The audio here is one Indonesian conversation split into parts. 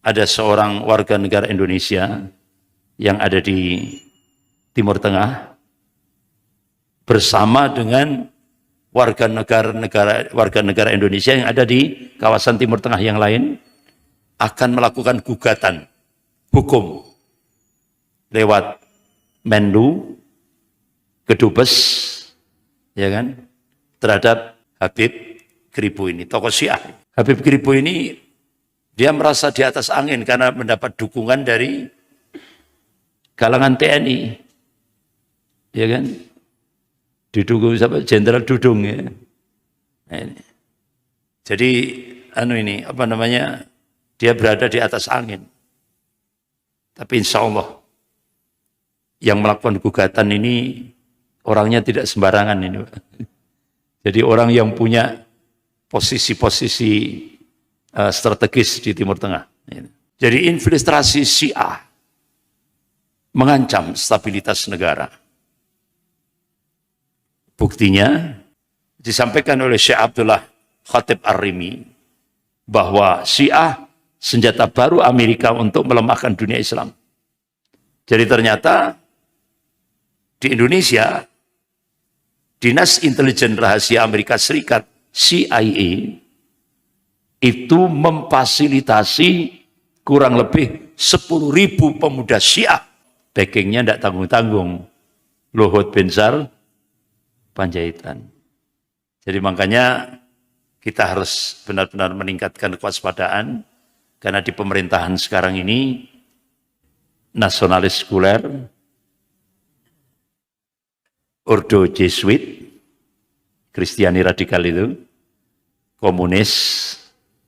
ada seorang warga negara Indonesia yang ada di Timur Tengah bersama dengan warga negara Indonesia yang ada di kawasan Timur Tengah yang lain akan melakukan gugatan hukum lewat Menlu, Kedubes, ya kan, terhadap Habib Kribo ini, tokoh Syiah. Habib Kribo ini dia merasa di atas angin karena mendapat dukungan dari kalangan TNI, ya kan, didukung sama Jenderal Dudung ya. Nah, ini. Jadi dia berada di atas angin. Tapi insya Allah yang melakukan gugatan ini orangnya tidak sembarangan ini, Pak. Jadi orang yang punya posisi-posisi strategis di Timur Tengah. Jadi infiltrasi Syiah mengancam stabilitas negara. Buktinya disampaikan oleh Syekh Abdullah Khatib Ar-Rimi bahwa Syiah senjata baru Amerika untuk melemahkan dunia Islam. Jadi ternyata di Indonesia, Dinas Intelijen Rahasia Amerika Serikat CIA itu memfasilitasi kurang lebih 10.000 pemuda Syiah. Backingnya tidak tanggung-tanggung. Luhut Binsar Panjaitan. Jadi makanya kita harus benar-benar meningkatkan kewaspadaan. Karena di pemerintahan sekarang ini, nasionalis sekuler, Ordo Jesuit, Kristiani radikal itu, komunis,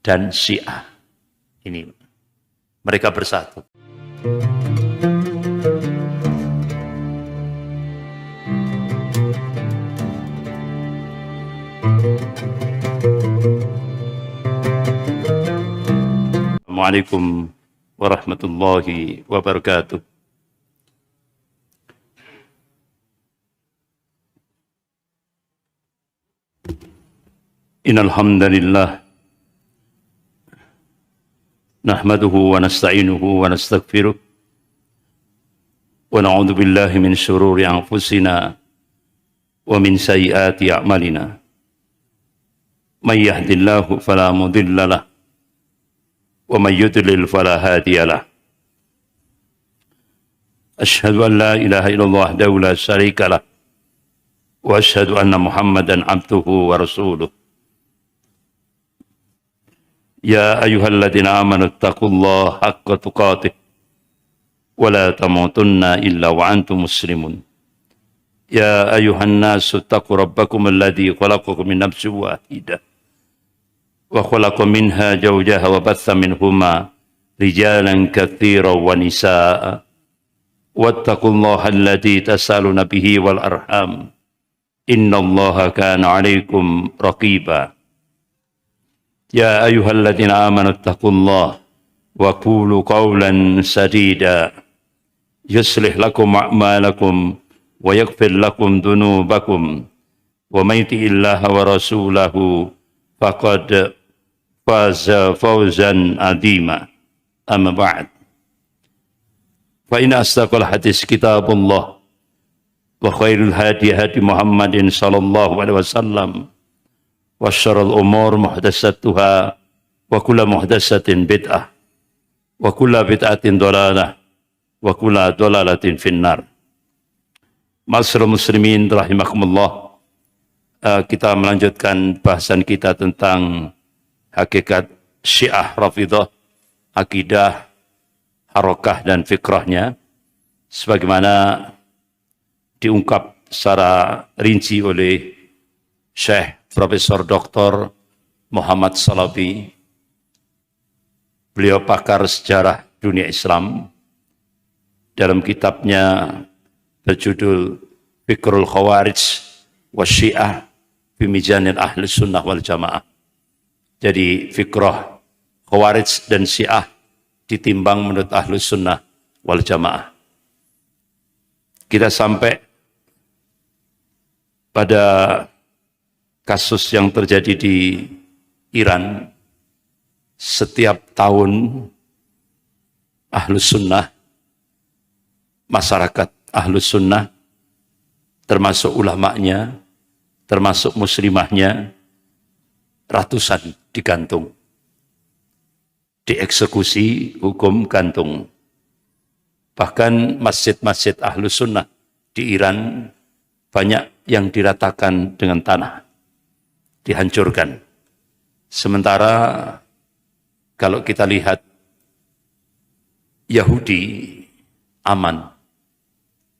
dan Syiah. Ini, mereka bersatu. Assalamualaikum warahmatullahi wabarakatuh. Innal hamdalillah nahmaduhu wa nasta'inuhu wa nastaghfiruh wa na'udzu billahi min shururi anfusina wa min sayyiati a'malina. May yahdihillahu fala mudilla lahu wa may yudlil fala hadiya lahu. Asyhadu an la ilaha illallah wahdahu la syarika lahu wa asyhadu anna Muhammadan abduhu wa rasuluh. Ya ayyuhalladzina amanu taqullaha haqqa tuqatih wa la tamutunna illa wa antum muslimun. Ya ayyuhan nasu taqu rabbakum alladzi khalaqakum min nafsin wahidah wa khalaqa minha zawjaha wa batha minhuma rijalan katsiran wa nisaa'a wattaqullaha alladzi tasaaluna bihi wal arham innallaha kana 'alaikum raqiba. Ya ayyuhalladzina amanu taqullaha wa qulu qawlan sadida yuslih lakum a'malakum wa yaghfir lakum dhunubakum wa may yuti'illaha wa rasulahu faqad faza fawzan 'azima. Amma ba'd. Fa inna asdaqal hadis kitabullah wa khairul hadi hadi Muhammadin sallallahu alaihi wasallam wa syarrul umur muhdatsatuha wa kullu muhdatsatin bid'ah wa kullu bid'atin dhalalah wa kullu dhalalatin finnar. Ma'asyiral muslimin rahimakumullah, kita melanjutkan bahasan kita tentang hakikat Syiah Rafidhah, akidah, harokah dan fikrahnya sebagaimana diungkap secara rinci oleh Syekh Profesor Dr. Muhammad Salafi. Beliau pakar sejarah dunia Islam. Dalam kitabnya berjudul Fikrul Khawarij wa Syiah fi Mizanil Ahli Sunnah wal Jamaah. Jadi fikrah Khawarij dan Syiah ditimbang menurut Ahli Sunnah wal Jamaah. Kita sampai pada kasus yang terjadi di Iran. Setiap tahun Ahlus Sunnah, masyarakat Ahlus Sunnah, termasuk ulamanya, termasuk muslimahnya, ratusan digantung. Dieksekusi, hukum gantung. Bahkan masjid-masjid Ahlus Sunnah di Iran banyak yang diratakan dengan tanah, dihancurkan. Sementara kalau kita lihat Yahudi aman,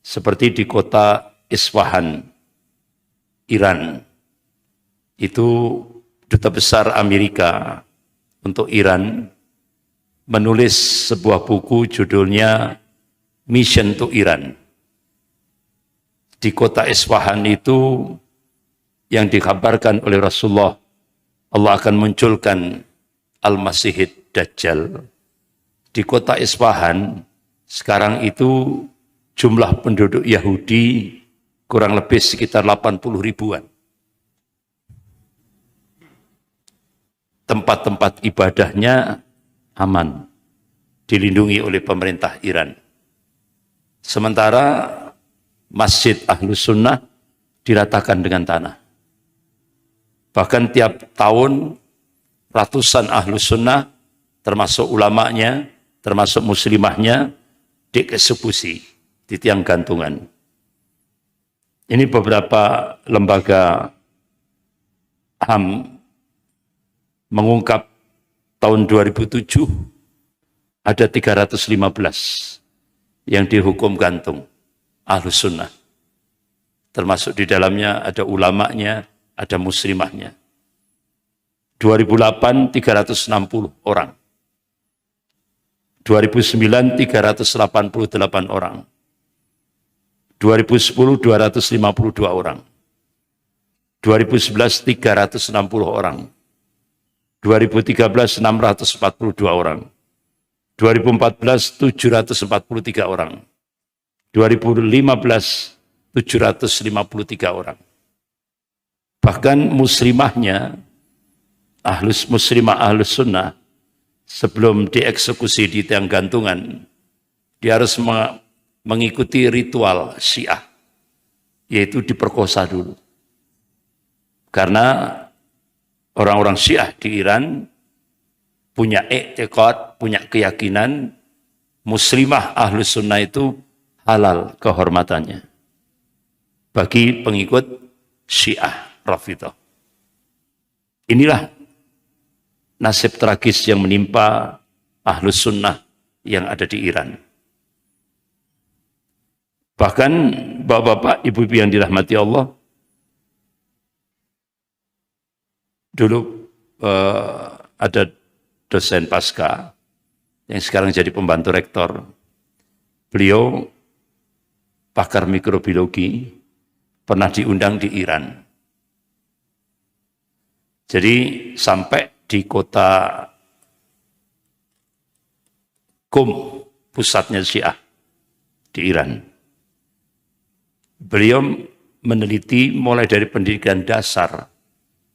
seperti di kota Isfahan, Iran, itu Duta Besar Amerika untuk Iran menulis sebuah buku judulnya Mission to Iran. Di kota Isfahan itu yang dikabarkan oleh Rasulullah, Allah akan munculkan Al-Masihid Dajjal. Di kota Isfahan sekarang itu jumlah penduduk Yahudi kurang lebih sekitar 80 ribuan. Tempat-tempat ibadahnya aman, dilindungi oleh pemerintah Iran. Sementara Masjid Ahlus Sunnah diratakan dengan tanah. Bahkan tiap tahun ratusan Ahlus Sunnah, termasuk ulamanya, termasuk muslimahnya, dieksekusi di tiang gantungan. Ini beberapa lembaga HAM mengungkap tahun 2007 ada 315 yang dihukum gantung Ahlus Sunnah. Termasuk di dalamnya ada ulamanya, ada muslimahnya. 2008 360 orang. 2009 388 orang. 2010 252 orang. 2011 360 orang. 2013 642 orang. 2014 743 orang. 2015 753 orang. Bahkan muslimahnya, muslimah Ahlus Sunnah, sebelum dieksekusi di tiang gantungan, dia harus mengikuti ritual Syiah, yaitu diperkosa dulu. Karena orang-orang Syiah di Iran punya i'tiqad, punya keyakinan muslimah Ahlus Sunnah itu halal kehormatannya bagi pengikut Syiah Rafidhah. Inilah nasib tragis yang menimpa Ahlus Sunnah yang ada di Iran. Bahkan bapak-bapak, ibu-ibu yang dirahmati Allah, dulu ada dosen pasca yang sekarang jadi pembantu rektor. Beliau pakar mikrobiologi, pernah diundang di Iran. Jadi sampai di kota Qum, pusatnya Syiah di Iran. Beliau meneliti mulai dari pendidikan dasar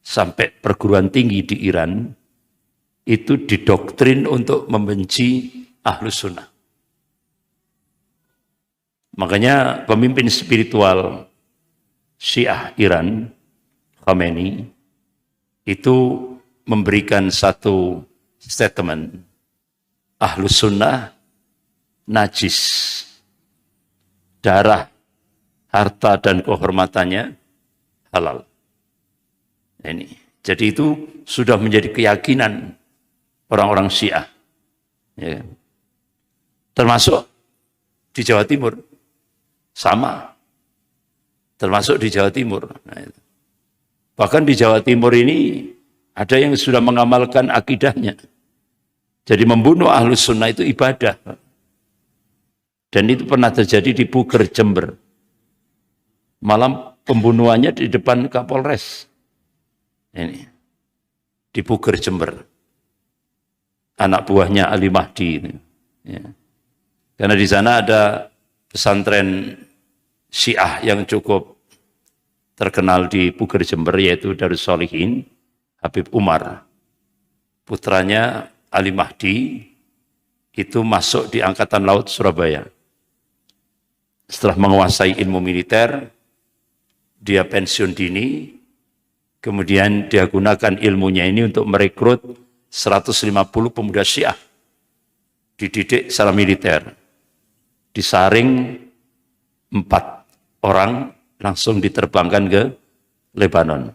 sampai perguruan tinggi di Iran, itu didoktrin untuk membenci Ahlus Sunnah. Makanya pemimpin spiritual Syiah Iran, Khamenei, itu memberikan satu statement, Ahlus Sunnah najis, darah, harta dan kehormatannya halal. Ini, jadi itu sudah menjadi keyakinan orang-orang Syiah, ya. Termasuk di Jawa Timur, sama, termasuk di Jawa Timur. Nah, itu. Bahkan di Jawa Timur ini ada yang sudah mengamalkan akidahnya. Jadi membunuh Ahlus Sunnah itu ibadah. Dan itu pernah terjadi di Puger, Jember. Malam pembunuhannya di depan Kapolres. Ini di Puger, Jember. Anak buahnya Ali Mahdi. Ya. Karena di sana ada pesantren Syiah yang cukup terkenal di Puger, Jember, yaitu Darus Sholihin, Habib Umar. Putranya Ali Mahdi itu masuk di Angkatan Laut Surabaya. Setelah menguasai ilmu militer, dia pensiun dini, kemudian dia gunakan ilmunya ini untuk merekrut 150 pemuda Syiah, dididik secara militer, disaring 4 orang, langsung diterbangkan ke Lebanon,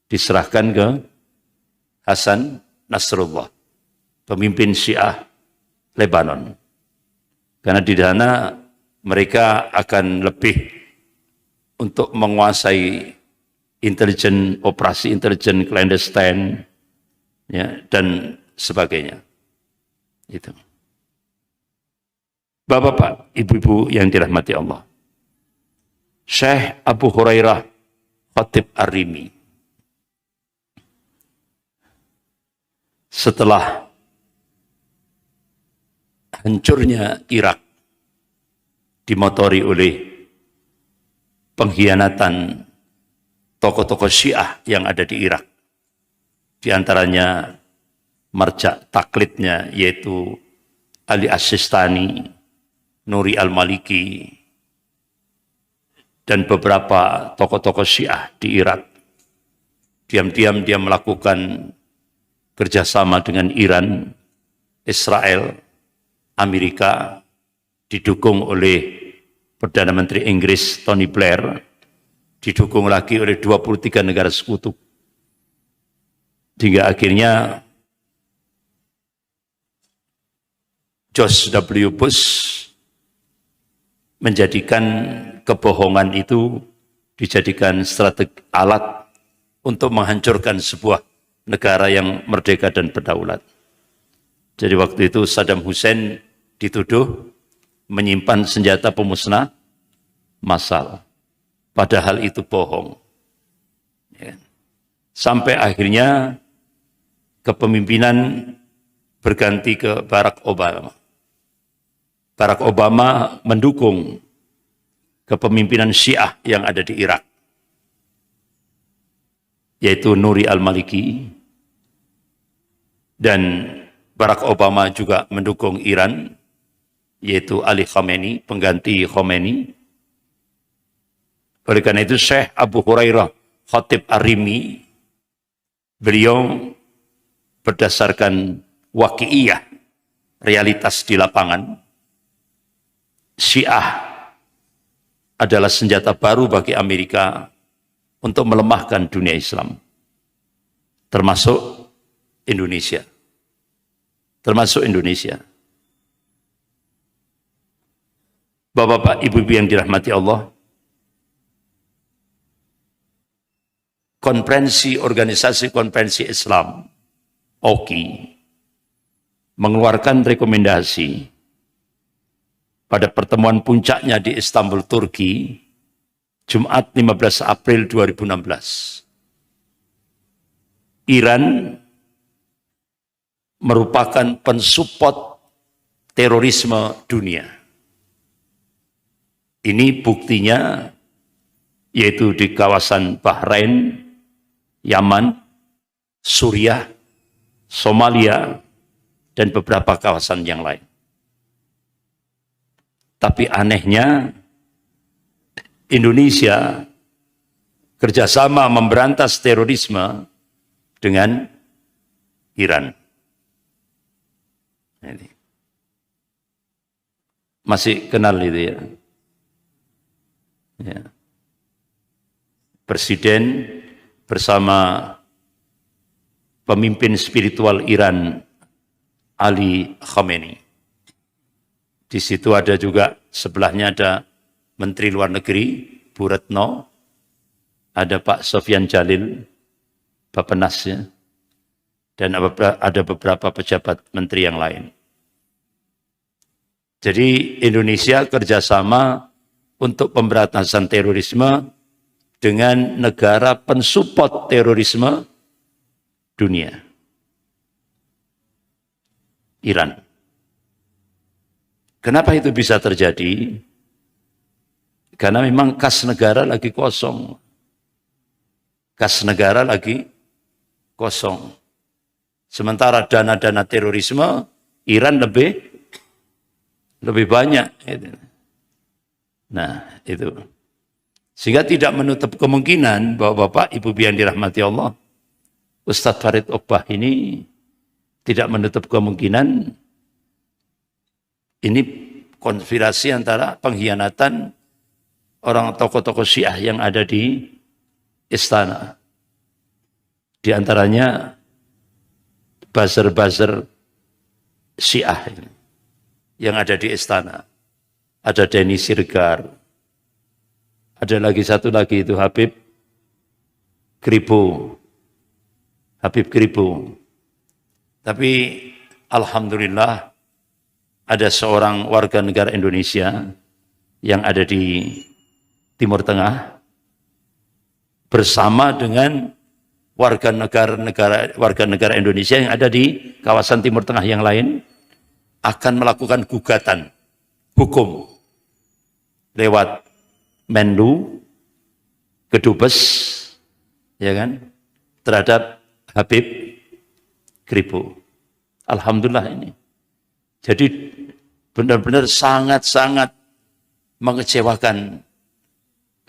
diserahkan ke Hasan Nasrullah, pemimpin Syiah Lebanon. Karena di sana mereka akan lebih untuk menguasai intelijen, operasi intelijen clandestine, ya, dan sebagainya. Itu. Bapak-bapak, ibu-ibu yang dirahmati Allah, Syekh Abu Hurairah Khatib Ar-Rimi setelah hancurnya Irak dimotori oleh pengkhianatan tokoh-tokoh Syiah yang ada di Irak, di antaranya marja taklidnya yaitu Ali As-Sistani, Nuri Al-Maliki, dan beberapa tokoh-tokoh Syiah di Irak. Diam-diam dia melakukan kerjasama dengan Iran, Israel, Amerika, didukung oleh Perdana Menteri Inggris Tony Blair, didukung lagi oleh 23 negara sekutu. Hingga akhirnya George W. Bush menjadikan kebohongan itu dijadikan strategi alat untuk menghancurkan sebuah negara yang merdeka dan berdaulat. Jadi waktu itu Saddam Hussein dituduh menyimpan senjata pemusnah massal, padahal itu bohong. Ya. Sampai akhirnya kepemimpinan berganti ke Barack Obama. Barack Obama mendukung kepemimpinan Syiah yang ada di Irak, yaitu Nuri Al-Maliki, dan Barack Obama juga mendukung Iran, yaitu Ali Khamenei, pengganti Khomeini. Oleh karena itu Syekh Abu Hurairah Khatib Ar-Rimi, beliau berdasarkan waqi'iyah, realitas di lapangan, Syiah adalah senjata baru bagi Amerika untuk melemahkan dunia Islam, termasuk Indonesia. Termasuk Indonesia. Bapak-bapak, ibu-ibu yang dirahmati Allah, organisasi konferensi Islam, OKI, mengeluarkan rekomendasi pada pertemuan puncaknya di Istanbul, Turki, Jumat 15 April 2016. Iran merupakan pensupport terorisme dunia. Ini buktinya yaitu di kawasan Bahrain, Yaman, Suriah, Somalia, dan beberapa kawasan yang lain. Tapi anehnya Indonesia kerjasama memberantas terorisme dengan Iran. Ini. Masih kenal itu ya? Ya. Presiden bersama pemimpin spiritual Iran Ali Khamenei. Di situ ada juga, sebelahnya ada Menteri Luar Negeri Bu Retno, ada Pak Sofyan Jalil, Bappenasnya, dan ada beberapa pejabat menteri yang lain. Jadi Indonesia kerjasama untuk pemberantasan terorisme dengan negara pensupport terorisme dunia, Iran. Kenapa itu bisa terjadi? Karena memang kas negara lagi kosong. Kas negara lagi kosong. Sementara dana-dana terorisme, Iran lebih lebih banyak. Nah, itu. Sehingga tidak menutup kemungkinan bahwa Bapak, Ibu yang dirahmati Allah, Ustadz Farid Ogbah ini tidak menutup kemungkinan ini konspirasi antara pengkhianatan orang tokoh-tokoh Syiah yang ada di istana. Di antaranya buzzer-buzzer Syiah yang ada di istana. Ada Denny Sirgar, ada lagi satu lagi itu Habib Kribo. Tapi alhamdulillah ada seorang warga negara Indonesia yang ada di Timur Tengah bersama dengan warga negara Indonesia yang ada di kawasan Timur Tengah yang lain akan melakukan gugatan hukum lewat Menlu, Kedubes, ya kan, terhadap Habib Kribo. Alhamdulillah ini. Jadi benar-benar sangat-sangat mengecewakan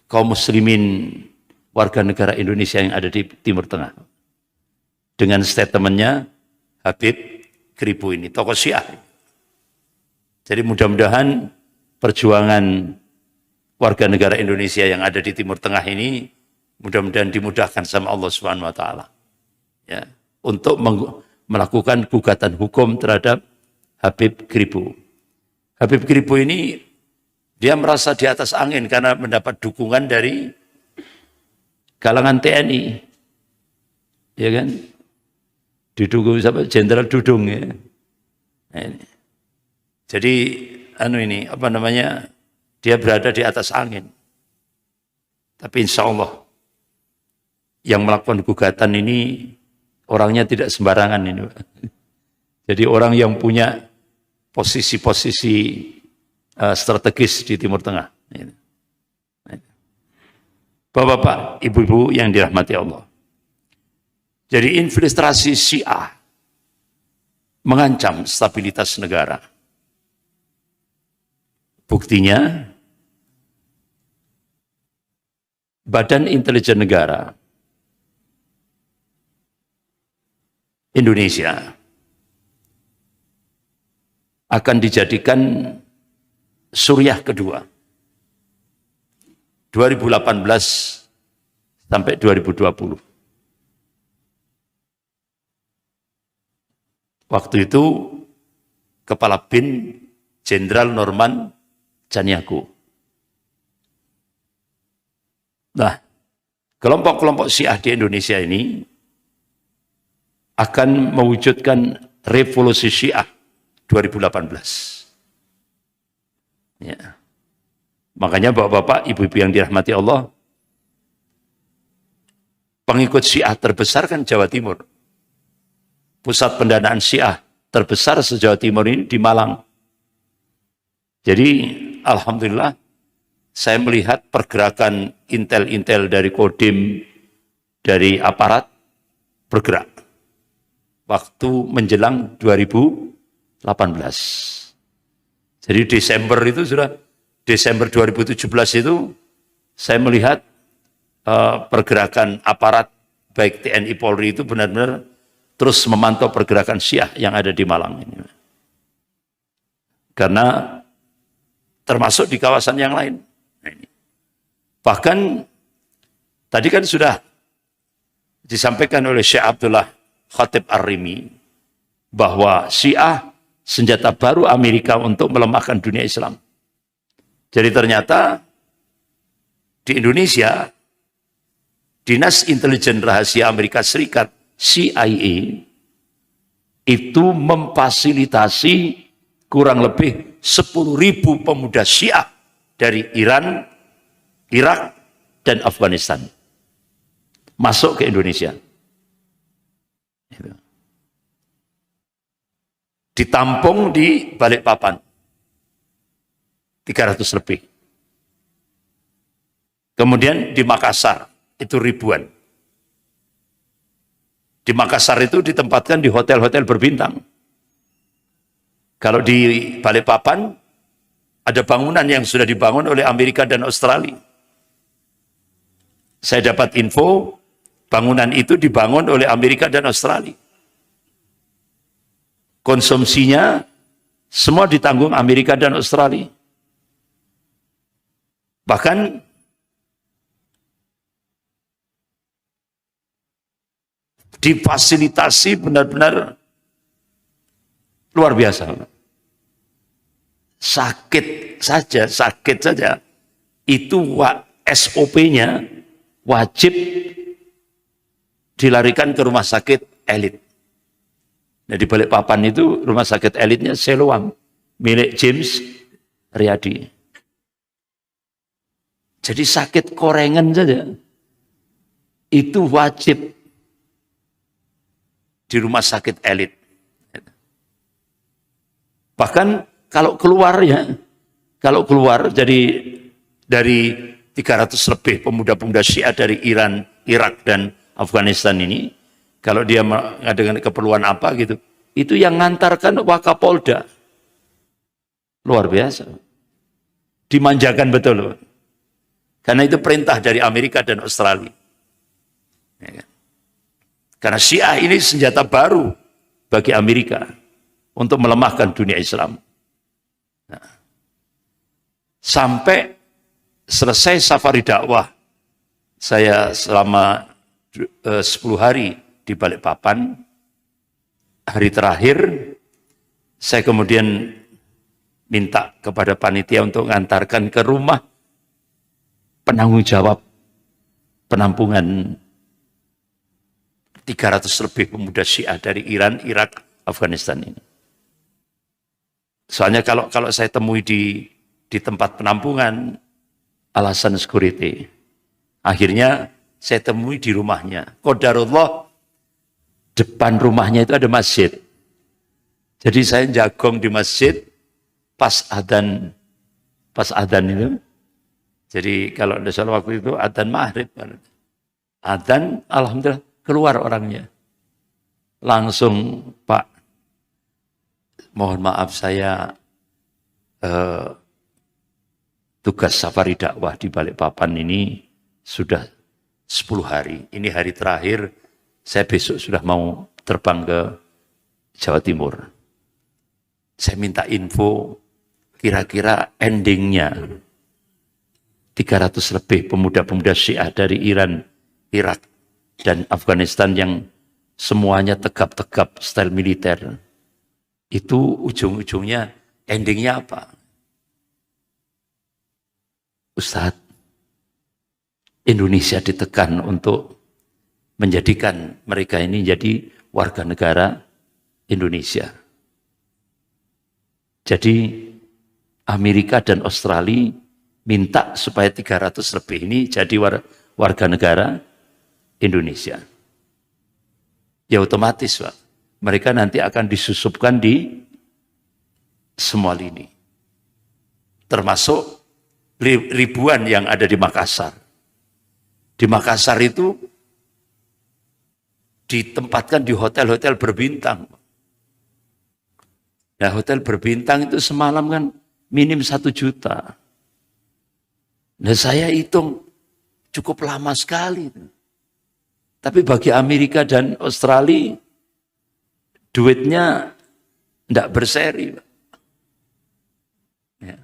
kaum muslimin warga negara Indonesia yang ada di Timur Tengah. Dengan statementnya Habib Kribo ini, tokoh Syiah. Jadi mudah-mudahan perjuangan warga negara Indonesia yang ada di Timur Tengah ini mudah-mudahan dimudahkan sama Allah Subhanahu wa taala. Ya, untuk melakukan gugatan hukum terhadap Habib Kribo. Habib Kribo ini dia merasa di atas angin karena mendapat dukungan dari kalangan TNI. Ya kan? Didukung sama Jenderal Dudung ya. Nah, ini. Jadi dia berada di atas angin. Tapi insya Allah yang melakukan gugatan ini orangnya tidak sembarangan ini. Jadi orang yang punya posisi-posisi strategis di Timur Tengah. Bapak-bapak, ibu-ibu yang dirahmati Allah. Jadi infiltrasi Syiah mengancam stabilitas negara. Buktinya, Badan Intelijen Negara Indonesia akan dijadikan Suriah kedua 2018 sampai 2020. Waktu itu Kepala BIN Jenderal Norman Chaniago. Nah, kelompok-kelompok Syiah di Indonesia ini akan mewujudkan revolusi Syiah 2018. Ya. Makanya bapak-bapak, ibu-ibu yang dirahmati Allah, pengikut Syiah terbesar kan Jawa Timur. Pusat pendanaan Syiah terbesar se-Jawa Timur ini di Malang. Jadi alhamdulillah saya melihat pergerakan intel-intel dari Kodim, dari aparat bergerak. Waktu menjelang 2018. Jadi Desember 2017 itu saya melihat pergerakan aparat baik TNI Polri itu benar-benar terus memantau pergerakan Syiah yang ada di Malang ini. Karena termasuk di kawasan yang lain. Bahkan tadi kan sudah disampaikan oleh Syekh Abdullah Khatib Ar-Rimi bahwa Syiah senjata baru Amerika untuk melemahkan dunia Islam. Jadi ternyata di Indonesia Dinas Intelijen Rahasia Amerika Serikat CIA itu memfasilitasi kurang lebih 10.000 pemuda Syiah dari Iran, Irak, dan Afghanistan masuk ke Indonesia. Ditampung di Balikpapan 300 lebih. Kemudian di Makassar itu ribuan. Di Makassar itu ditempatkan di hotel-hotel berbintang. Kalau di Balikpapan Ada bangunan yang sudah dibangun oleh Amerika dan Australia. Saya dapat info, bangunan itu dibangun oleh Amerika dan Australia. Konsumsinya semua ditanggung Amerika dan Australia. Bahkan difasilitasi benar-benar luar biasa. Sakit saja, itu SOP-nya wajib dilarikan ke rumah sakit elit. Nah, di Balikpapan itu rumah sakit elitnya Siloam, milik James Riyadi. Jadi sakit korengan saja, itu wajib di rumah sakit elit. Bahkan kalau keluar jadi dari 300 lebih pemuda-pemuda Syiah dari Iran, Irak, dan Afghanistan ini, kalau dia mengadakan keperluan apa gitu, itu yang ngantarkan Wakapolda. Luar biasa. Dimanjakan betul. Karena itu perintah dari Amerika dan Australia. Ya kan? Karena Syiah ini senjata baru bagi Amerika untuk melemahkan dunia Islam. Nah, sampai selesai safari dakwah, saya selama 10 hari di Balikpapan, hari terakhir saya kemudian minta kepada panitia untuk mengantarkan ke rumah penanggung jawab penampungan 300 lebih pemuda Syiah dari Iran, Irak, Afghanistan ini. Soalnya kalau saya temui di tempat penampungan, alasan security. Akhirnya saya temui di rumahnya. Qadarullah, depan rumahnya itu ada masjid. Jadi saya jagong di masjid pas adzan itu. Jadi kalau ada salah waktu itu adzan maghrib. Adzan, alhamdulillah keluar orangnya. Langsung, Pak, mohon maaf saya tugas safari dakwah di Balikpapan ini sudah 10 hari. Ini hari terakhir, saya besok sudah mau terbang ke Jawa Timur. Saya minta info kira-kira endingnya 300 lebih pemuda-pemuda Syiah dari Iran, Irak, dan Afghanistan yang semuanya tegap-tegap style militer. Itu ujung-ujungnya endingnya apa? Ustadz, Indonesia ditekan untuk menjadikan mereka ini jadi warga negara Indonesia. Jadi Amerika dan Australia minta supaya 300 lebih ini jadi warga negara Indonesia. Ya otomatis, Pak. Mereka nanti akan disusupkan di semua lini. Termasuk ribuan yang ada di Makassar. Di Makassar itu ditempatkan di hotel-hotel berbintang. Nah, hotel berbintang itu semalam kan minim 1 juta. Nah, saya hitung cukup lama sekali. Tapi bagi Amerika dan Australia, duitnya tidak berseri. Ya.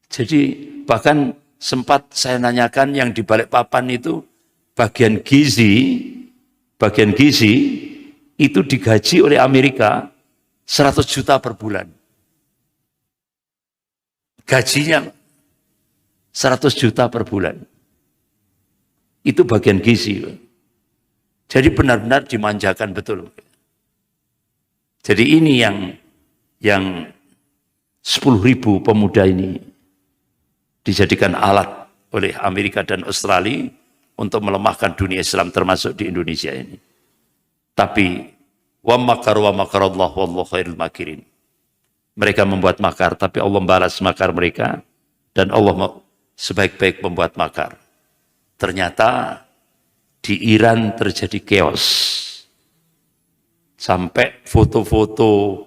Jadi bahkan sempat saya nanyakan yang di Balikpapan itu bagian gizi itu digaji oleh Amerika 100 juta per bulan. Gajinya 100 juta per bulan. Itu bagian gizi. Jadi benar-benar dimanjakan betul. Jadi ini yang 10.000 pemuda ini dijadikan alat oleh Amerika dan Australia untuk melemahkan dunia Islam termasuk di Indonesia ini. Tapi wa makarallah wallahu khairul makirin. Mereka membuat makar, tapi Allah membalas makar mereka dan Allah sebaik-baik membuat makar. Ternyata di Iran terjadi chaos. Sampai foto-foto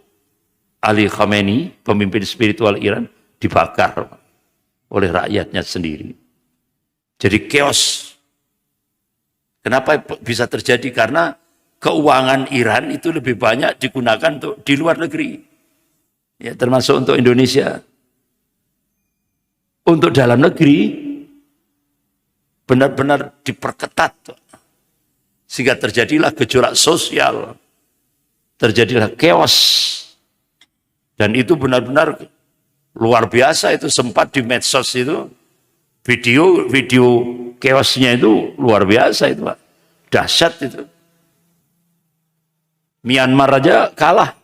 Ali Khamenei, pemimpin spiritual Iran, dibakar oleh rakyatnya sendiri. Jadi chaos. Kenapa bisa terjadi? Karena keuangan Iran itu lebih banyak digunakan untuk di luar negeri. Ya, termasuk untuk Indonesia. Untuk dalam negeri benar-benar diperketat. Sehingga terjadilah gejolak sosial. Terjadilah chaos. Dan itu benar-benar luar biasa, itu sempat di medsos itu video chaosnya itu luar biasa itu, Pak. Dahsyat itu. Myanmar aja kalah.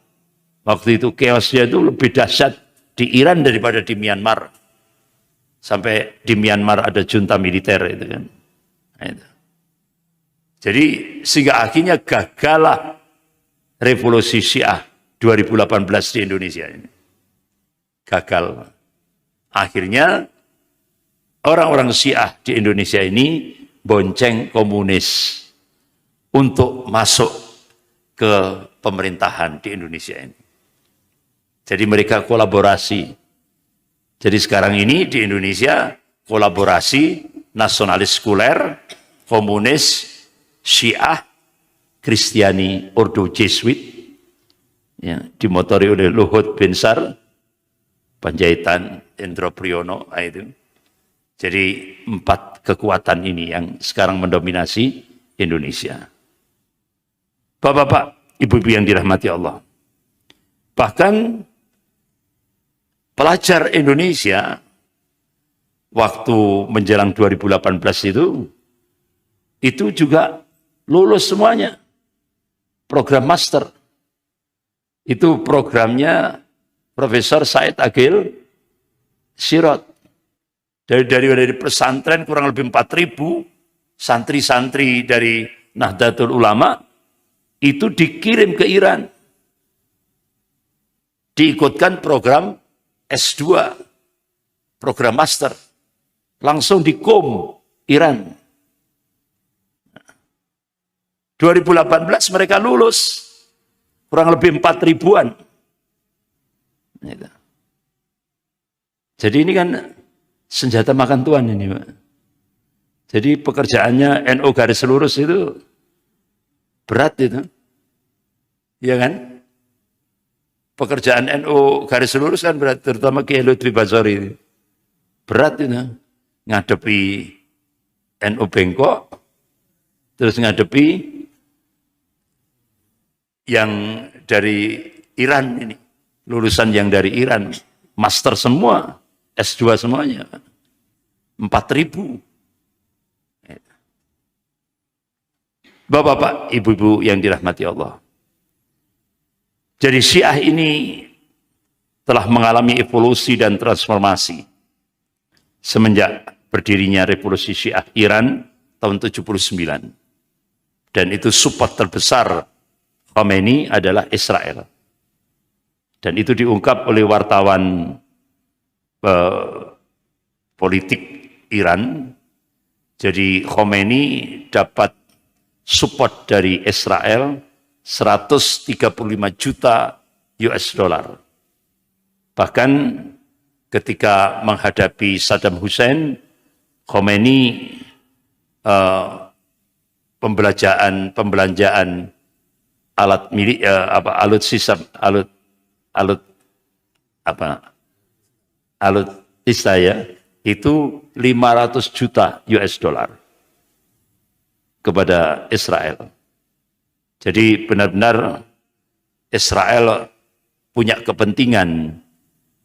Waktu itu chaosnya itu lebih dahsyat di Iran daripada di Myanmar. Sampai di Myanmar ada junta militer itu kan. Nah, itu. Jadi sehingga akhirnya gagallah revolusi Syiah 2018 di Indonesia ini. Gagal. Akhirnya orang-orang Syiah di Indonesia ini bonceng komunis untuk masuk ke pemerintahan di Indonesia ini. Jadi mereka kolaborasi. Jadi sekarang ini di Indonesia kolaborasi nasionalis sekuler, komunis, Syiah, Kristiani, Ordo Jesuit, ya, dimotori oleh Luhut Binsar, Panjaitan, Endro Priyono, itu. Jadi 4 kekuatan ini yang sekarang mendominasi Indonesia. Bapak-bapak, ibu-ibu yang dirahmati Allah. Bahkan pelajar Indonesia waktu menjelang 2018 itu juga lulus semuanya. Program master. Itu programnya Profesor Said Agil Sirot. Dari pesantren kurang lebih 4.000 santri-santri dari Nahdlatul Ulama itu dikirim ke Iran. Diikutkan program S2, program master. Langsung di KOM Iran. 2018 mereka lulus. Kurang lebih 4.000-an. Jadi ini kan senjata makan tuan ini, Pak. Jadi pekerjaannya NU garis lurus itu berat itu. Iya kan? Pekerjaan NU garis lurus kan berat, terutama Kiai Lutfi Basori. Berat itu. Ngadepi NU bengkok, terus ngadepi yang dari Iran ini. Lulusan yang dari Iran. Master semua. S2 semuanya. 4.000. Bapak-bapak, ibu-ibu yang dirahmati Allah. Jadi Syiah ini telah mengalami evolusi dan transformasi semenjak berdirinya revolusi Syiah Iran tahun 79. Dan itu support terbesar Khamenei adalah Israel. Dan itu diungkap oleh wartawan politik Iran. Jadi Khamenei dapat support dari Israel 135 juta US dollar. Bahkan ketika menghadapi Saddam Hussein, Khamenei pembelanjaan alat milik alutsista ya, itu 500 juta US dollar kepada Israel. Jadi benar-benar Israel punya kepentingan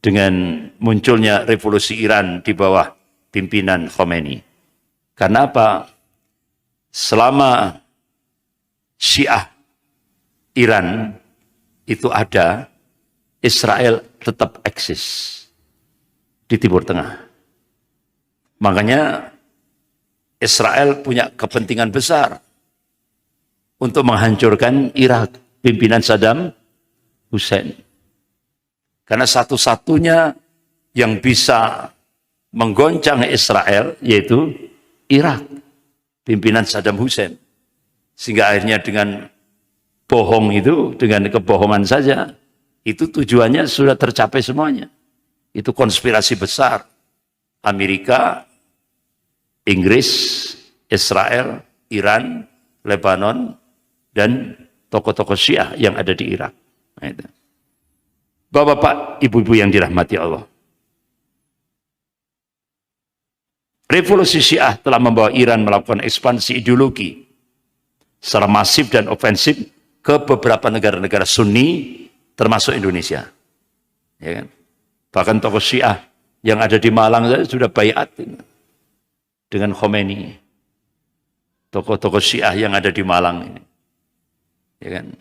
dengan munculnya revolusi Iran di bawah pimpinan Khamenei. Karena apa? Selama Syiah Iran itu ada, Israel tetap eksis di Timur Tengah. Makanya Israel punya kepentingan besar untuk menghancurkan Irak, pimpinan Saddam Hussein. Karena satu-satunya yang bisa menggoncang Israel yaitu Irak, pimpinan Saddam Hussein. Sehingga akhirnya dengan bohong itu, dengan kebohongan saja, itu tujuannya sudah tercapai semuanya. Itu konspirasi besar. Amerika, Inggris, Israel, Iran, Lebanon, dan tokoh-tokoh Syiah yang ada di Irak. Nah, itu. Bapak-bapak, ibu-ibu yang dirahmati Allah. Revolusi Syiah telah membawa Iran melakukan ekspansi ideologi secara masif dan ofensif ke beberapa negara-negara Sunni, termasuk Indonesia. Ya kan? Bahkan tokoh Syiah yang ada di Malang sudah baiat dengan Khomeini. Tokoh-tokoh Syiah yang ada di Malang ini. Ya kan?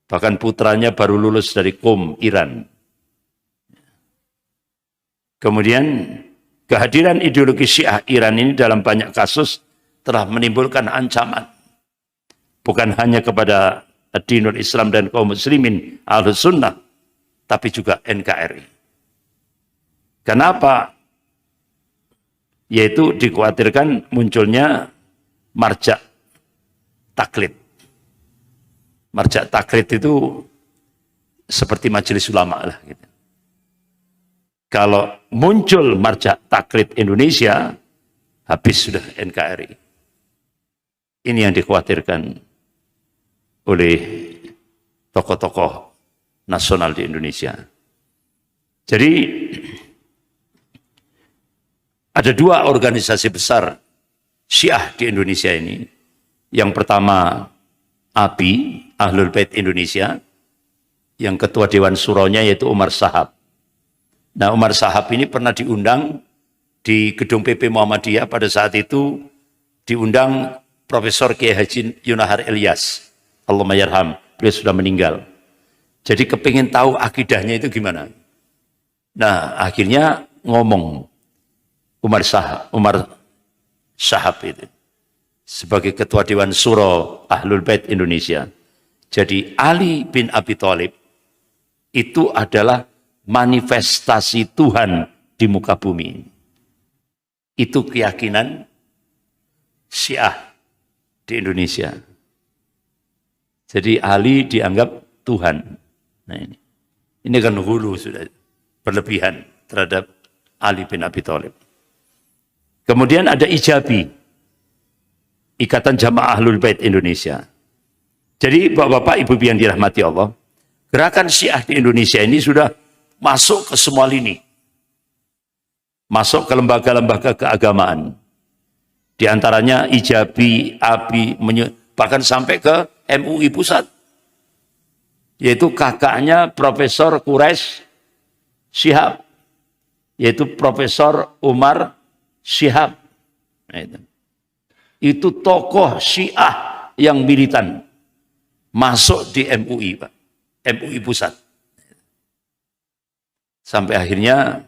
Bahkan putranya baru lulus dari Qom, Iran. Kemudian kehadiran ideologi Syiah Iran ini dalam banyak kasus telah menimbulkan ancaman. Bukan hanya kepada Dinul Islam dan kaum muslimin Ahlus Sunnah, tapi juga NKRI. Kenapa? Yaitu dikhawatirkan munculnya marja' taklid. Marja' taklid itu seperti majelis ulama lah gitu. Kalau muncul marja' taklid Indonesia, habis sudah NKRI. Ini yang dikhawatirkan oleh tokoh-tokoh nasional di Indonesia. Jadi ada dua organisasi besar Syiah di Indonesia ini. Yang pertama ABI, Ahlul Bait Indonesia, yang ketua Dewan Suronya yaitu Umar Shahab. Nah, Umar Shahab ini pernah diundang di gedung PP Muhammadiyah. Pada saat itu diundang Profesor Kiai Haji Yunahar Ilyas, Allahumma yarham, beliau sudah meninggal. Jadi kepingin tahu akidahnya itu gimana. Nah, akhirnya ngomong Umar Shahab itu sebagai ketua Dewan Suro Ahlul Bait Indonesia. Jadi Ali bin Abi Thalib itu adalah manifestasi Tuhan di muka bumi. Itu keyakinan Syiah di Indonesia. Jadi Ali dianggap Tuhan. Nah ini kan hulu sudah berlebihan terhadap Ali bin Abi Thalib. Kemudian ada Ijabi, Ikatan Jamaah Ahlul Bait Indonesia. Jadi bapak-bapak, ibu-ibu yang dirahmati Allah, gerakan Syiah di Indonesia ini sudah masuk ke semua lini. Masuk ke lembaga-lembaga keagamaan. Di antaranya Ijabi, ABI, bahkan sampai ke MUI Pusat. Yaitu kakaknya Profesor Quraisy Shihab. Yaitu Profesor Umar Shihab. Nah, itu tokoh Syiah yang militan. Masuk di MUI, Pak. MUI Pusat. Sampai akhirnya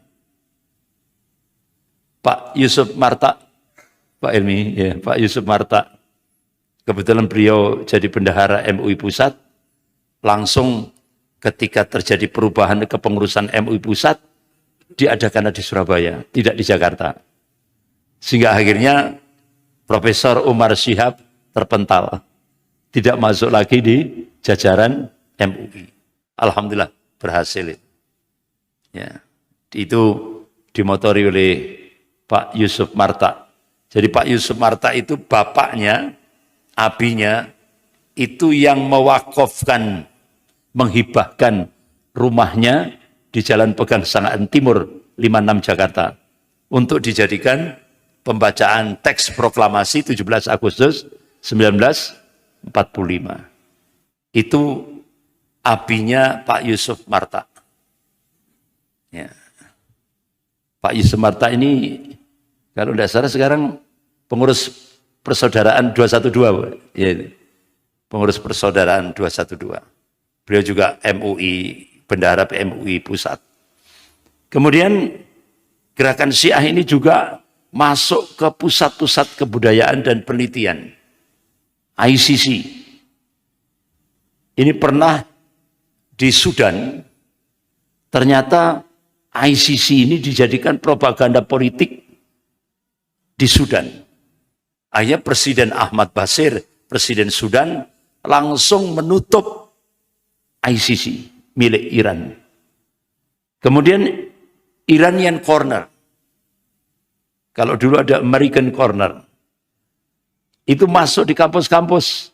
Pak Yusuf Marta, Pak Ilmi, ya, Pak Yusuf Marta, kebetulan beliau jadi bendahara MUI Pusat, langsung ketika terjadi perubahan kepengurusan MUI Pusat, diadakan di Surabaya, tidak di Jakarta. Sehingga akhirnya Profesor Umar Shihab terpental, tidak masuk lagi di jajaran MUI. Alhamdulillah berhasil. Ya, itu dimotori oleh Pak Yusuf Marta. Jadi Pak Yusuf Marta itu bapaknya, abinya, itu yang mewakafkan, menghibahkan rumahnya di Jalan Pegang Sangaan Timur 56 Jakarta untuk dijadikan pembacaan teks proklamasi 17 Agustus 1945. Itu abinya Pak Yusuf Marta. Ya. Pak Yusuf Marta ini kalau tidak salah sekarang pengurus persaudaraan 212. Ya, pengurus persaudaraan 212. Beliau juga MUI, bendahara MUI Pusat. Kemudian gerakan Syiah ini juga masuk ke pusat-pusat kebudayaan dan penelitian. ICC. Ini pernah di Sudan, ternyata ICC ini dijadikan propaganda politik di Sudan. Akhirnya Presiden Ahmad Basir, Presiden Sudan, langsung menutup ICC. milik Iran. Kemudian Iranian Corner. Kalau dulu ada American Corner. Itu masuk di kampus-kampus.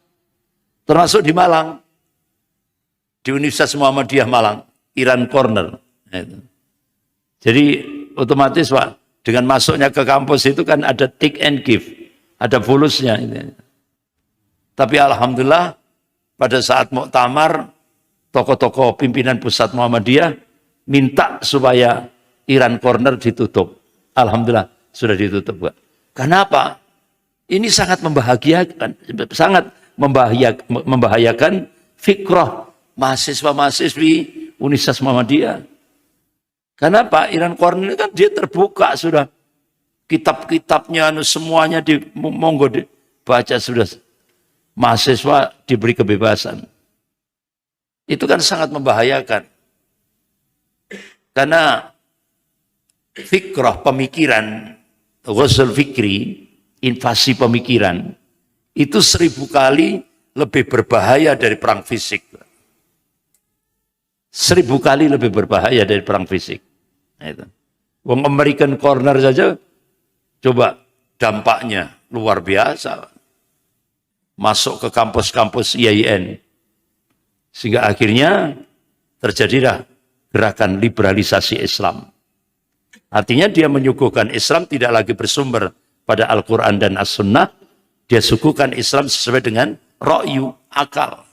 Termasuk di Malang. Di Universitas Muhammadiyah Malang. Iran Corner. Jadi otomatis Pak, dengan masuknya ke kampus itu kan ada take and give. Ada bolusnya. Tapi alhamdulillah pada saat muktamar, tokoh-tokoh pimpinan pusat Muhammadiyah minta supaya Iran Corner ditutup. Alhamdulillah sudah ditutup, Pak. Kenapa? Ini sangat membahayakan fikrah mahasiswa-mahasiswi Universitas Muhammadiyah. Kenapa? Iran Corner kan dia terbuka sudah. Kitab-kitabnya semuanya monggo dibaca sudah. Mahasiswa diberi kebebasan. Itu kan sangat membahayakan. Karena fikrah pemikiran, ghazal fikri, invasi pemikiran, itu 1000 kali lebih berbahaya dari perang fisik. 1000 kali lebih berbahaya dari perang fisik. Itu. Wong American Corner saja, coba dampaknya luar biasa. Masuk ke kampus-kampus IAIN. Sehingga akhirnya terjadilah gerakan liberalisasi Islam. Artinya dia menyuguhkan Islam tidak lagi bersumber pada Al-Quran dan As-Sunnah. Dia suguhkan Islam sesuai dengan ra'yu, akal.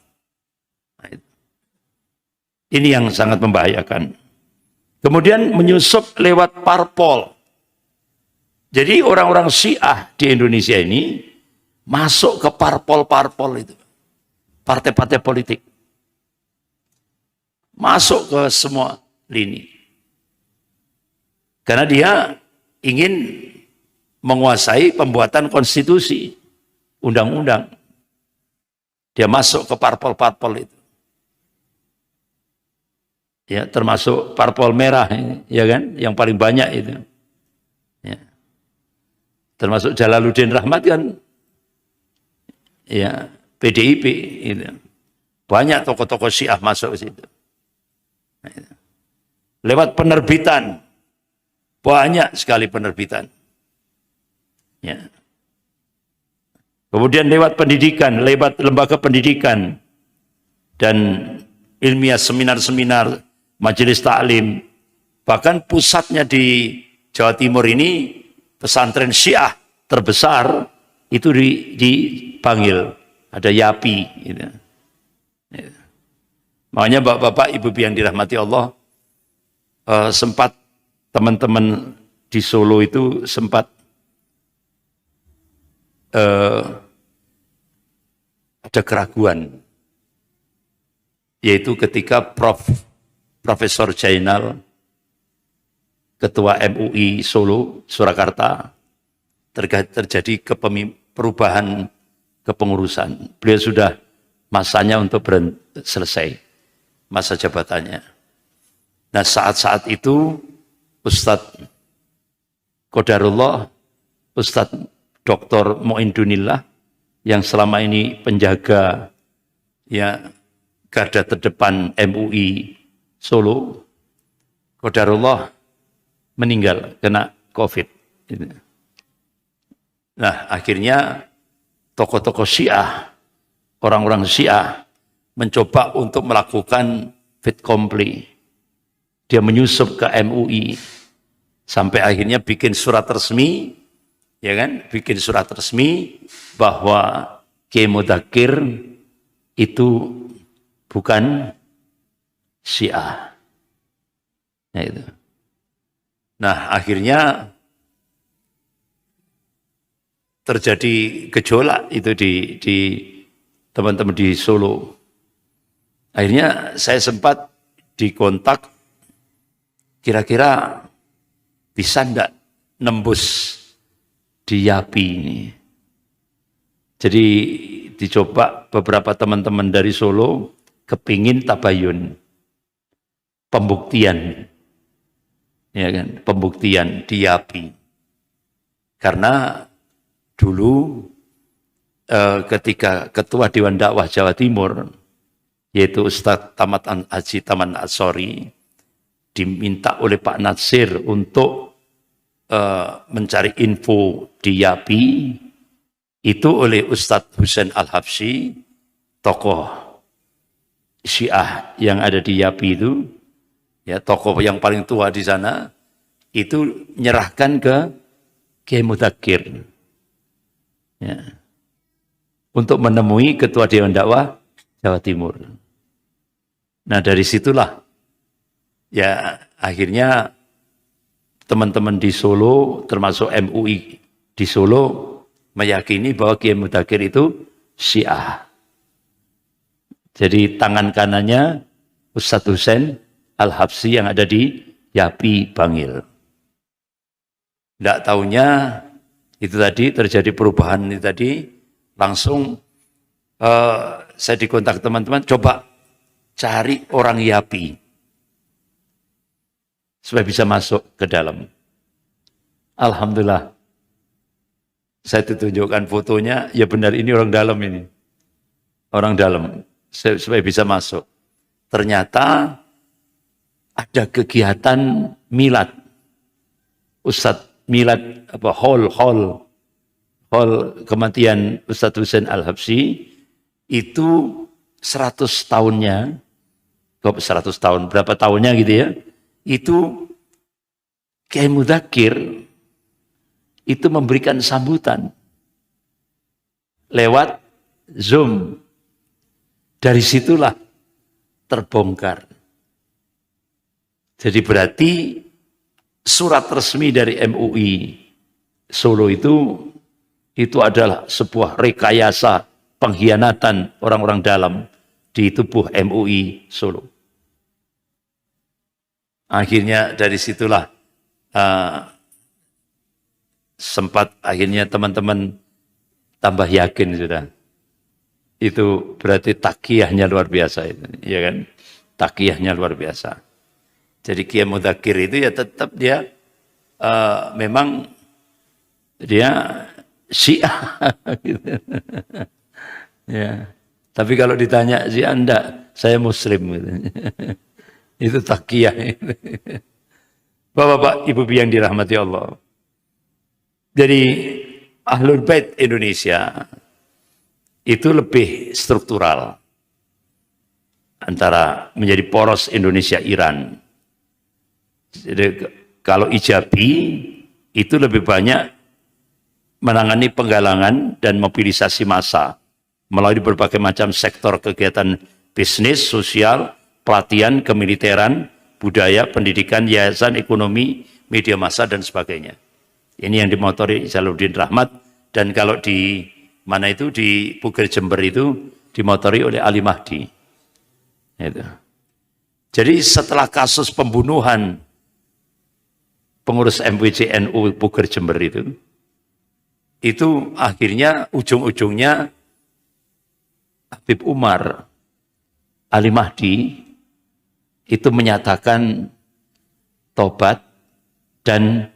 Ini yang sangat membahayakan. Kemudian menyusup lewat parpol. Jadi orang-orang Syiah di Indonesia ini masuk ke parpol-parpol itu. Partai-partai politik. Masuk ke semua lini. Karena dia ingin menguasai pembuatan konstitusi, undang-undang. Dia masuk ke parpol-parpol itu. Ya, termasuk parpol merah, ya kan, yang paling banyak itu. Ya. Termasuk Jalaluddin Rahmat kan, ya, PDIP itu. Banyak tokoh-tokoh Syiah masuk ke situ. Lewat penerbitan, banyak sekali penerbitan. Ya. Kemudian lewat pendidikan, lewat lembaga pendidikan dan ilmiah, seminar-seminar, majelis taklim, bahkan pusatnya di Jawa Timur ini pesantren Syiah terbesar itu dipanggil, ada YAPI. Gitu. Ya. Makanya bapak-bapak, ibu-ibu yang dirahmati Allah, sempat teman-teman di Solo itu sempat ada keraguan, yaitu ketika Profesor Jainal, Ketua MUI Solo, Surakarta, terjadi perubahan kepengurusan. Beliau sudah masanya untuk selesai masa jabatannya. Nah, saat-saat itu Ustadz Qadarullah, Ustadz Dr. Mu'indunillah yang selama ini penjaga ya garda terdepan MUI Solo, Qadarullah meninggal kena COVID. Nah, akhirnya tokoh-tokoh Syiah, orang-orang Syiah mencoba untuk melakukan fit kompli. Dia menyusup ke MUI sampai akhirnya bikin surat resmi, ya kan? Bikin surat resmi bahwa Kiai Mudzakkir itu bukan Syiah. Nah, itu. Nah, akhirnya terjadi gejolak itu di teman-teman di Solo. Akhirnya saya sempat dikontak, kira-kira bisa ndak nembus di YAPI ini. Jadi dicoba beberapa teman-teman dari Solo kepingin tabayun, pembuktian, ya kan, pembuktian di YAPI. Karena dulu ketika Ketua Dewan Dakwah Jawa Timur, yaitu Ustadz Haji Taman Asori, diminta oleh Pak Natsir untuk mencari info di YAPI, itu oleh Ustadz Husain Al-Habsyi, tokoh Syiah yang ada di YAPI itu, ya tokoh yang paling tua di sana, itu menyerahkan ke Kiai Mudzakkir, ya, untuk menemui Ketua Dewan Dakwah Jawa Timur. Nah dari situlah ya akhirnya teman-teman di Solo, termasuk MUI di Solo, meyakini bahwa Kiai Mudzakkir itu Syiah. Jadi tangan kanannya Ustadz Husain Al-Habsyi yang ada di YAPI Bangil. Tidak tahunya itu tadi terjadi perubahan itu tadi, langsung saya dikontak teman-teman, coba cari orang YAPI supaya bisa masuk ke dalam. Alhamdulillah, saya ditunjukkan fotonya, ya benar ini orang dalam ini. Orang dalam, supaya bisa masuk. Ternyata ada kegiatan milad. Ustadz milad, hall kematian Ustadz Husain Al-Habsyi, itu 100 tahunnya, 100 tahun, berapa tahunnya gitu ya, itu Kiai Mudzakkir itu memberikan sambutan lewat Zoom. Dari situlah terbongkar. Jadi berarti surat resmi dari MUI Solo itu adalah sebuah rekayasa pengkhianatan orang-orang dalam di tubuh MUI Solo. Akhirnya dari situlah sempat akhirnya teman-teman tambah yakin sudah. Itu berarti takiyahnya luar biasa itu, ya kan? Takiyahnya luar biasa. Jadi Kiai Mudzakkir itu ya tetap dia memang dia Syiah gitu. Ya. Tapi kalau ditanya Syiah enggak, saya Muslim gitu. Itu takiyah. Bapak-bapak, Ibu yang dirahmati Allah. Jadi Ahlul Bait Indonesia itu lebih struktural antara menjadi poros Indonesia-Iran. Jadi kalau Ijabi itu lebih banyak menangani penggalangan dan mobilisasi massa melalui berbagai macam sektor kegiatan bisnis, sosial, pelatihan, kemiliteran, budaya, pendidikan, yayasan, ekonomi, media massa, dan sebagainya. Ini yang dimotori Jalaluddin Rahmat, dan kalau di mana itu di Puger Jember itu dimotori oleh Ali Mahdi. Itu. Jadi setelah kasus pembunuhan pengurus MWC-NU Puger Jember itu akhirnya ujung-ujungnya Habib Umar Ali Mahdi itu menyatakan tobat dan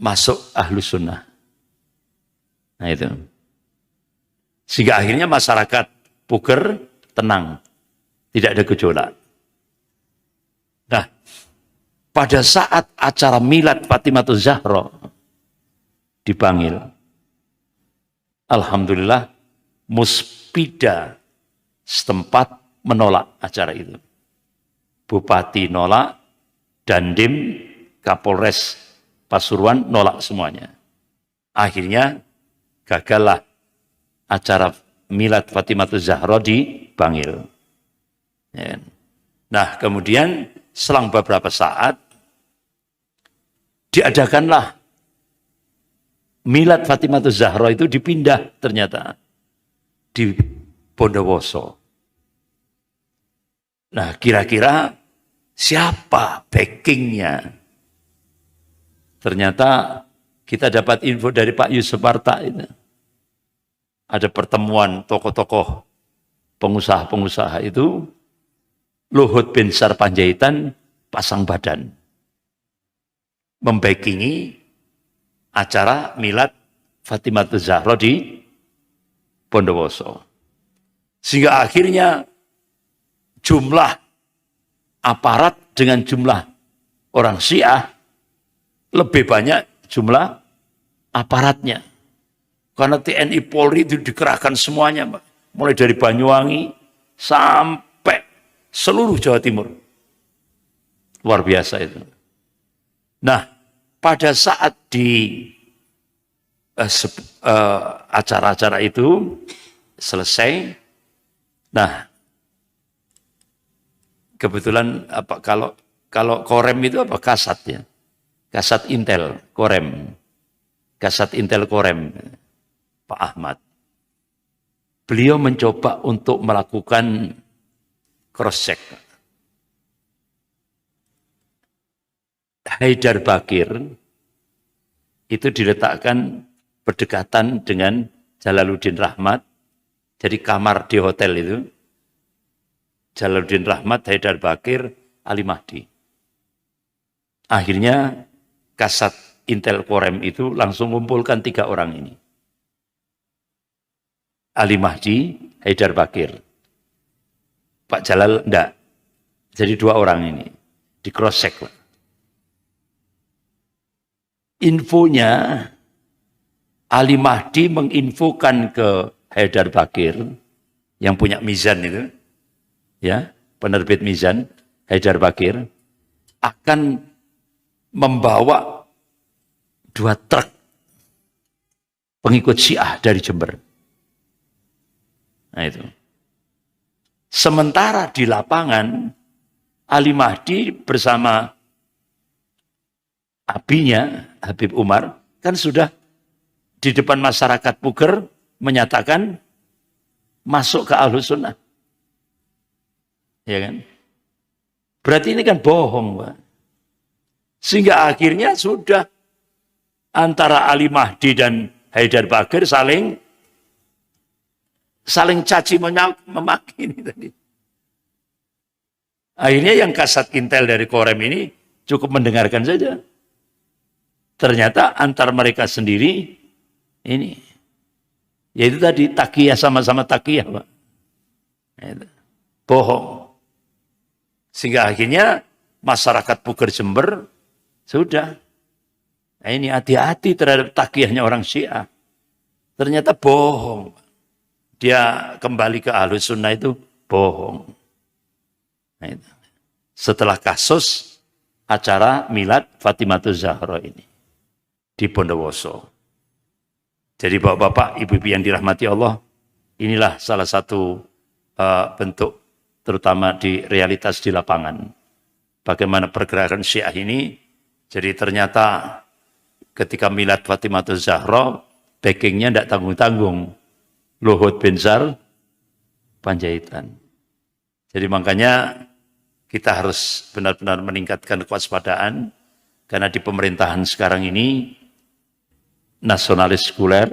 masuk Ahlus Sunnah. Nah itu. Sehingga akhirnya masyarakat Puger tenang, tidak ada gejolak. Nah, pada saat acara milad Fatimatul Zahra di Bangil, alhamdulillah Muspida setempat menolak acara itu. Bupati nolak, Dandim, Kapolres Pasuruan nolak semuanya. Akhirnya gagallah acara milad Fatimatul Zahra di Bangil. Ya. Nah, kemudian selang beberapa saat diadakanlah milad Fatimatul Zahra itu dipindah ternyata di Bondowoso. Nah, kira-kira siapa backingnya? Ternyata kita dapat info dari Pak Yusuf Martak itu. Ada pertemuan tokoh-tokoh pengusaha-pengusaha itu, Luhut bin Sarpanjaitan pasang badan membackingi acara milad Fatimatul Zahra di Bondowoso. Sehingga akhirnya jumlah aparat dengan jumlah orang Syiah lebih banyak jumlah aparatnya. Karena TNI Polri itu dikerahkan semuanya, Pak. Mulai dari Banyuwangi sampai seluruh Jawa Timur. Luar biasa itu. Nah, pada saat di acara-acara itu selesai, nah kebetulan kalau Korem itu apa Kasat ya, Kasat Intel Korem, Kasat Intel Korem, Pak Ahmad. Beliau mencoba untuk melakukan cross check. Haidar Bakir itu diletakkan berdekatan dengan Jalaluddin Rahmat. Jadi kamar di hotel itu Jalaluddin Rahmat, Haidar Bakir, Ali Mahdi. Akhirnya Kasat Intel Korem itu langsung mengumpulkan 3 orang ini. Ali Mahdi, Haidar Bakir. Pak Jalal enggak. Jadi 2 orang ini di cross check. Infonya Ali Mahdi menginfokan ke Haidar Bakir yang punya Mizan itu, ya, penerbit Mizan, Haidar Bakir akan membawa 2 truk pengikut Syiah dari Jember. Nah itu. Sementara di lapangan Ali Mahdi bersama abinya Habib Umar kan sudah di depan masyarakat Puger menyatakan masuk ke Ahlus Sunnah. Ya kan? Berarti ini kan bohong, Pak. Sehingga akhirnya sudah antara Ali Mahdi dan Haidar Bakir saling caci memaki ini tadi. Akhirnya yang Kasat Intel dari Korem ini cukup mendengarkan saja. Ternyata antar mereka sendiri ini, yaitu tadi takiyah, sama-sama takiyah, Pak. Bohong. Sehingga akhirnya masyarakat Puger Jember sudah. Nah ini hati-hati terhadap takiyahnya orang Syiah. Ternyata bohong. Dia kembali ke Ahlus Sunnah itu bohong. Nah, itu. Setelah kasus acara milad Fatimatul Zahra ini di Bondowoso. Jadi bapak-bapak, ibu-ibu yang dirahmati Allah, inilah salah satu bentuk terutama di realitas di lapangan. Bagaimana pergerakan Syiah ini, jadi ternyata ketika milad Fatimatul Zahra, backingnya tidak tanggung-tanggung. Luhut Binsar Panjaitan. Jadi makanya kita harus benar-benar meningkatkan kewaspadaan, karena di pemerintahan sekarang ini nasionalis sekuler,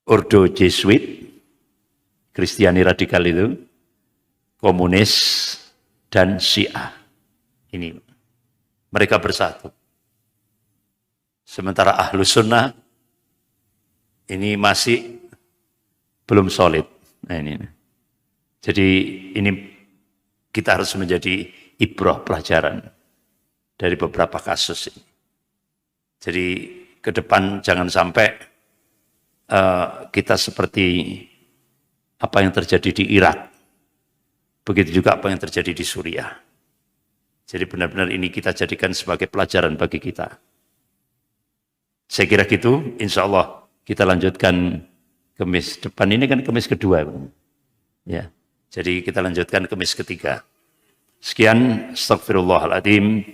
Ordo Jesuit, Kristiani radikal itu, komunis, dan Syiah. Ini mereka bersatu. Sementara Ahlus Sunnah ini masih belum solid. Nah, ini. Jadi ini kita harus menjadi ibrah pelajaran dari beberapa kasus ini. Jadi ke depan jangan sampai kita seperti apa yang terjadi di Irak. Begitu juga apa yang terjadi di Suriah. Jadi benar-benar ini kita jadikan sebagai pelajaran bagi kita. Saya kira gitu, insya Allah kita lanjutkan kemis depan ini kan kemis kedua. Ya. Jadi kita lanjutkan kemis ketiga. Sekian, astagfirullahaladzim.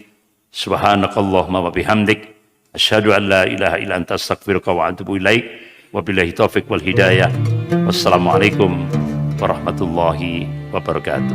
Subhanakallahumma wa bihamdik. Asyhadu an la ilaha illa anta astaghfiruka wa atubu ilaik. Wabillahi taufiq wal hidayah. Wassalamualaikum warahmatullahi wabarakatuh.